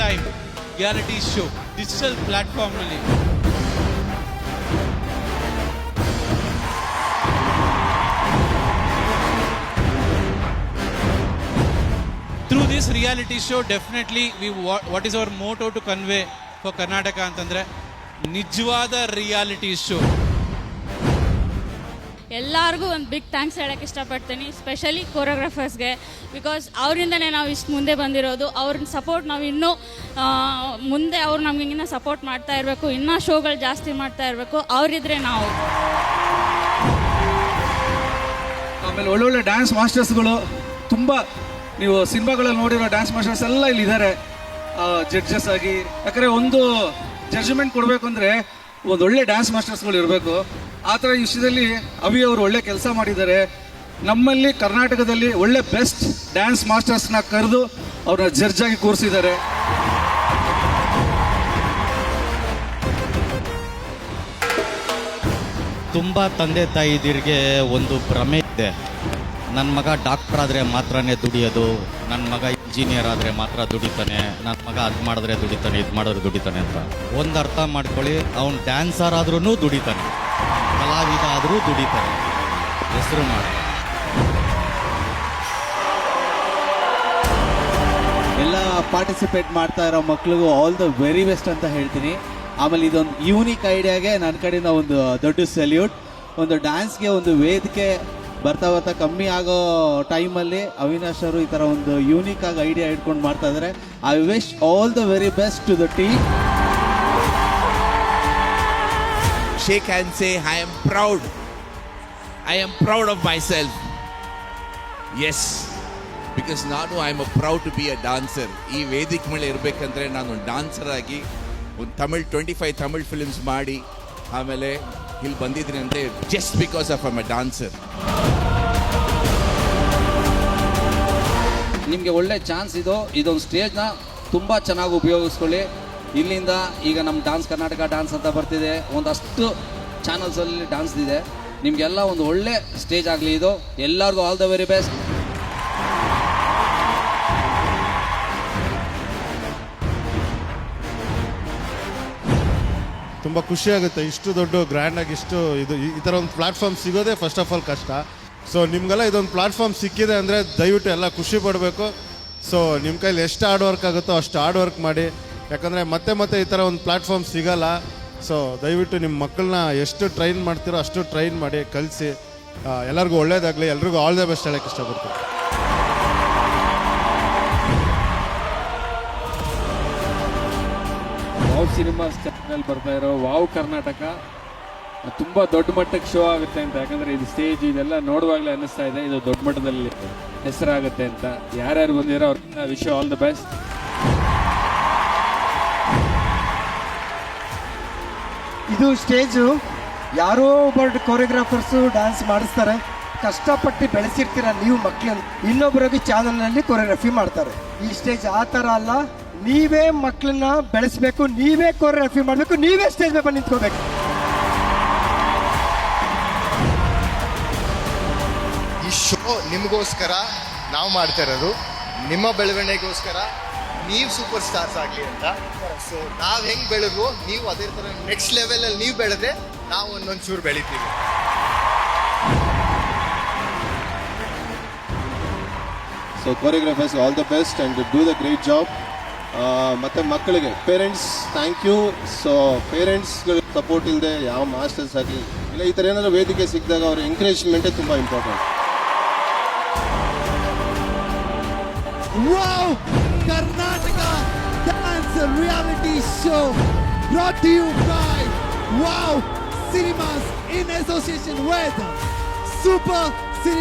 Time reality show digital ಪ್ಲಾಟ್ಫಾರ್ಮ್ನಲ್ಲಿ. Through this reality show, definitely what is our motto to convey for Karnataka ಅಂತಂದ್ರೆ ನಿಜವಾದ reality show. ಎಲ್ಲರಿಗೂ ಒಂದು big thanks ಹೇಳೋಕ್ಕೆ ಇಷ್ಟಪಡ್ತೀನಿ, ಸ್ಪೆಷಲಿ ಕೋರಿಯೋಗ್ರಾಫರ್ಸ್ಗೆ. ಬಿಕಾಸ್ ಅವರಿಂದನೇ ನಾವು ಇಷ್ಟು ಮುಂದೆ ಬಂದಿರೋದು. ಅವ್ರನ್ನ ಸಪೋರ್ಟ್ ನಾವು ಇನ್ನೂ ಮುಂದೆ ಅವ್ರು ನಮ್ಗೆ ಇನ್ನೂ ಸಪೋರ್ಟ್ ಮಾಡ್ತಾ ಇರಬೇಕು, ಇನ್ನೂ ಶೋಗಳು ಜಾಸ್ತಿ ಮಾಡ್ತಾ ಇರಬೇಕು. ಅವರಿದ್ರೆ ನಾವು ಆಮೇಲೆ ಒಳ್ಳೊಳ್ಳೆ ಡ್ಯಾನ್ಸ್ ಮಾಸ್ಟರ್ಸ್ಗಳು ತುಂಬ, ನೀವು ಸಿನಿಮಾಗಳಲ್ಲಿ ನೋಡಿರೋ ಡ್ಯಾನ್ಸ್ ಮಾಸ್ಟರ್ಸ್ ಎಲ್ಲ ಇಲ್ಲಿ ಇದ್ದಾರೆ ಜಡ್ಜಸ್ ಆಗಿ. ಯಾಕಂದರೆ ಒಂದು ಜಡ್ಜ್ಮೆಂಟ್ ಕೊಡಬೇಕು ಅಂದರೆ ಒಂದು ಒಳ್ಳೆ ಡ್ಯಾನ್ಸ್ ಮಾಸ್ಟರ್ಸ್ಗಳು ಇರಬೇಕು. ಆ ಥರ ವಿಷಯದಲ್ಲಿ ಅವಿ ಅವರು ಒಳ್ಳೆ ಕೆಲಸ ಮಾಡಿದ್ದಾರೆ. ನಮ್ಮಲ್ಲಿ ಕರ್ನಾಟಕದಲ್ಲಿ ಒಳ್ಳೆ ಬೆಸ್ಟ್ ಡ್ಯಾನ್ಸ್ ಮಾಸ್ಟರ್ಸ್ನ ಕರೆದು ಅವ್ರನ್ನ ಜಡ್ಜ್ ಆಗಿ ಕೂರಿಸಿದ್ದಾರೆ. ತುಂಬ ತಂದೆ ತಾಯಿದಿರಿಗೆ ಒಂದು ಭ್ರಮೆ ಇದೆ, ನನ್ನ ಮಗ ಡಾಕ್ಟರ್ ಆದರೆ ಮಾತ್ರನೇ ದುಡಿಯೋದು, ನನ್ನ ಮಗ ಇಂಜಿನಿಯರ್ ಆದರೆ ಮಾತ್ರ ದುಡಿತಾನೆ, ನನ್ನ ಮಗ ಅದು ಮಾಡಿದ್ರೆ ದುಡಿತಾನೆ, ಇದು ಮಾಡಿದ್ರೆ ದುಡಿತಾನೆ ಅಂತ. ಒಂದು ಅರ್ಥ ಮಾಡ್ಕೊಳ್ಳಿ, ಅವನು ಡ್ಯಾನ್ಸರ್ ಆದ್ರೂ ದುಡಿತಾನೆ, ಕಲಾವಿದ ಆದರೂ ದುಡಿತಾನೆ, ಹೆಸರು ಮಾಡಿ. ಎಲ್ಲ ಪಾರ್ಟಿಸಿಪೇಟ್ ಮಾಡ್ತಾ ಇರೋ ಮಕ್ಳಿಗೂ ಆಲ್ ದ ವೆರಿ ಬೆಸ್ಟ್ ಅಂತ ಹೇಳ್ತೀನಿ. ಆಮೇಲೆ ಇದೊಂದು ಯೂನಿಕ್ ಐಡಿಯಾಗೆ ನನ್ನ ಕಡೆಯಿಂದ ಒಂದು ದೊಡ್ಡ ಸೆಲ್ಯೂಟ್. ಒಂದು ಡ್ಯಾನ್ಸ್ಗೆ ಒಂದು ವೇದಿಕೆ ಬರ್ತಾ ಬರ್ತಾ ಕಮ್ಮಿ ಆಗೋ ಟೈಮಲ್ಲಿ ಅವಿನಾಶ್ ಅವರು ಈ ಥರ ಒಂದು ಯೂನಿಕ್ ಆಗಿ ಐಡಿಯಾ ಇಟ್ಕೊಂಡು ಮಾಡ್ತಾ ಇದ್ದಾರೆ. I wish all the very best to the team. Shake and say, I am proud. I am proud of myself. Yes, because ನಾನು I am proud to be a dancer. ಈ ವೇದಿಕೆ ಮೇಲೆ ಇರಬೇಕಂದ್ರೆ ನಾನು ಒಂದು ಡಾನ್ಸರ್ ಆಗಿ ಒಂದು 25 ತಮಿಳ್ ಫಿಲ್ಮ್ಸ್ ಮಾಡಿ ಆಮೇಲೆ ಇಲ್ಲಿ ಬಂದಿದ್ದೀನಿ ಅಂದರೆ just because of I'm a dancer. ನಿಮಗೆ ಒಳ್ಳೆ ಚಾನ್ಸ್ ಇದೊಂದು ಸ್ಟೇಜ್ನ ತುಂಬ ಚೆನ್ನಾಗಿ ಉಪಯೋಗಿಸ್ಕೊಳ್ಳಿ. ಇಲ್ಲಿಂದ ಈಗ ನಮ್ಮ ಡ್ಯಾನ್ಸ್ ಕರ್ನಾಟಕ ಡ್ಯಾನ್ಸ್ ಅಂತ ಬರ್ತಿದೆ, ಒಂದಷ್ಟು ಚಾನಲ್ಸಲ್ಲಿ ಡ್ಯಾನ್ಸ್ ಇದೆ. ನಿಮಗೆಲ್ಲ ಒಂದು ಒಳ್ಳೆ ಸ್ಟೇಜ್ ಆಗಲಿ ಇದು. ಎಲ್ಲರಿಗೂ ಆಲ್ ದ ವೆರಿ ಬೆಸ್ಟ್. ತುಂಬ ಖುಷಿಯಾಗುತ್ತೆ. ಇಷ್ಟು ದೊಡ್ಡ ಗ್ರ್ಯಾಂಡಾಗಿ ಈ ಥರ ಒಂದು ಪ್ಲ್ಯಾಟ್ಫಾರ್ಮ್ ಸಿಗೋದೇ ಫಸ್ಟ್ ಆಫ್ ಆಲ್ ಕಷ್ಟ. ಸೊ ನಿಮಗೆಲ್ಲ ಇದೊಂದು ಪ್ಲ್ಯಾಟ್ಫಾರ್ಮ್ ಸಿಕ್ಕಿದೆ ಅಂದರೆ ದಯವಿಟ್ಟು ಎಲ್ಲ ಖುಷಿ ಪಡಬೇಕು. ಸೊ ನಿಮ್ಮ ಕೈಲಿ ಎಷ್ಟು ಹಾರ್ಡ್ ವರ್ಕ್ ಆಗುತ್ತೋ ಅಷ್ಟು ಹಾರ್ಡ್ ವರ್ಕ್ ಮಾಡಿ, ಯಾಕಂದರೆ ಮತ್ತೆ ಈ ಥರ ಒಂದು ಪ್ಲ್ಯಾಟ್ಫಾರ್ಮ್ ಸಿಗಲ್ಲ. ಸೊ ದಯವಿಟ್ಟು ನಿಮ್ಮ ಮಕ್ಕಳನ್ನ ಎಷ್ಟು ಟ್ರೈನ್ ಮಾಡ್ತೀರೋ ಅಷ್ಟು ಟ್ರೈನ್ ಮಾಡಿ ಕಲಿಸಿ. ಎಲ್ಲರಿಗೂ ಒಳ್ಳೇದಾಗಲಿ, ಎಲ್ರಿಗೂ ಆಲ್ ದ ಬೆಸ್ಟ್ ಹೇಳೋಕ್ಕೆ ಇಷ್ಟಪಡ್ತೀನಿ. ವಾವ್ ಸಿನಿಮಾಸ್ ಚಾನಲ್ ಬರ್ತಾ ಇರೋ ವಾವ್ ಕರ್ನಾಟಕ ತುಂಬ ದೊಡ್ಡ ಮಟ್ಟಕ್ಕೆ ಶೋ ಆಗುತ್ತೆ ಅಂತ. ಯಾಕಂದರೆ ಇದು ಸ್ಟೇಜ್ ಇದೆಲ್ಲ ನೋಡುವಾಗಲೇ ಅನ್ನಿಸ್ತಾ ಇದೆ ಇದು ದೊಡ್ಡ ಮಟ್ಟದಲ್ಲಿ ಹೆಸರಾಗುತ್ತೆ ಅಂತ. ಯಾರ್ಯಾರು ಬಂದಿರೋ ಅವ್ರನ್ನ ವಿಶ್ ಆಲ್ ದ ಬೆಸ್ಟ್. ಇದು ಸ್ಟೇಜು ಯಾರೋ ಒಬ್ಬರು ಕೊರಿಯೋಗ್ರಾಫರ್ಸು ಡ್ಯಾನ್ಸ್ ಮಾಡಿಸ್ತಾರೆ. ಕಷ್ಟಪಟ್ಟು ಬೆಳೆಸಿರ್ತೀರ ನೀವು ಮಕ್ಕಳನ್ನು, ಇನ್ನೊಬ್ಬರಿಗೆ ಚಾನಲ್ನಲ್ಲಿ ಕೊರಿಯೋಗ್ರಫಿ ಮಾಡ್ತಾರೆ. ಈ ಸ್ಟೇಜ್ ಆ ಥರ ಅಲ್ಲ, ನೀವೇ ಮಕ್ಕಳನ್ನ ಬೆಳೆಸಬೇಕು, ನೀವೇ ಕೊರಿಯೋಗ್ರಫಿ ಮಾಡಬೇಕು, ನೀವೇ ಸ್ಟೇಜ್ ಮೇಲೆ ಬಂದು ನಿಂತ್ಕೋಬೇಕು. ಈ ಶೋ ನಿಮಗೋಸ್ಕರ ನಾವು ಮಾಡ್ತಾ ಇರೋದು, ನಿಮ್ಮ ಬೆಳವಣಿಗೆಗೋಸ್ಕರ, ನೀವು ಸೂಪರ್ ಸ್ಟಾರ್ಸ್ ಆಗಲಿ ಅಂತ. ಸೊ ನಾವು ಹೆಂಗೆ ಬೆಳೆದ್ವೋ ನೀವು ಅದೇ ಥರ ನೆಕ್ಸ್ಟ್ ಲೆವೆಲಲ್ಲಿ ನೀವು ಬೆಳೆದ್ರೆ ನಾವು ಒಂದೊಂಚೂರು ಬೆಳಿತೀವಿ. So choreographers all the best and do the great job. ಮತ್ತು ಮಕ್ಕಳಿಗೆ ಪೇರೆಂಟ್ಸ್ ಥ್ಯಾಂಕ್ ಯು. ಸೊ ಪೇರೆಂಟ್ಸ್ಗಳ ಸಪೋರ್ಟ್ ಇಲ್ಲದೆ ಯಾವ ಮಾಸ್ಟರ್ಸ್ ಆಗಲಿ ಇಲ್ಲ, ಈ ಥರ ಏನಾದರೂ ವೇದಿಕೆ ಸಿಕ್ಕಿದಾಗ ಅವ್ರ ಎಂಕರೇಜ್ಮೆಂಟೇ ತುಂಬ important. Wow Karnataka dance reality show brought to you by Wow Cinemas in association with Super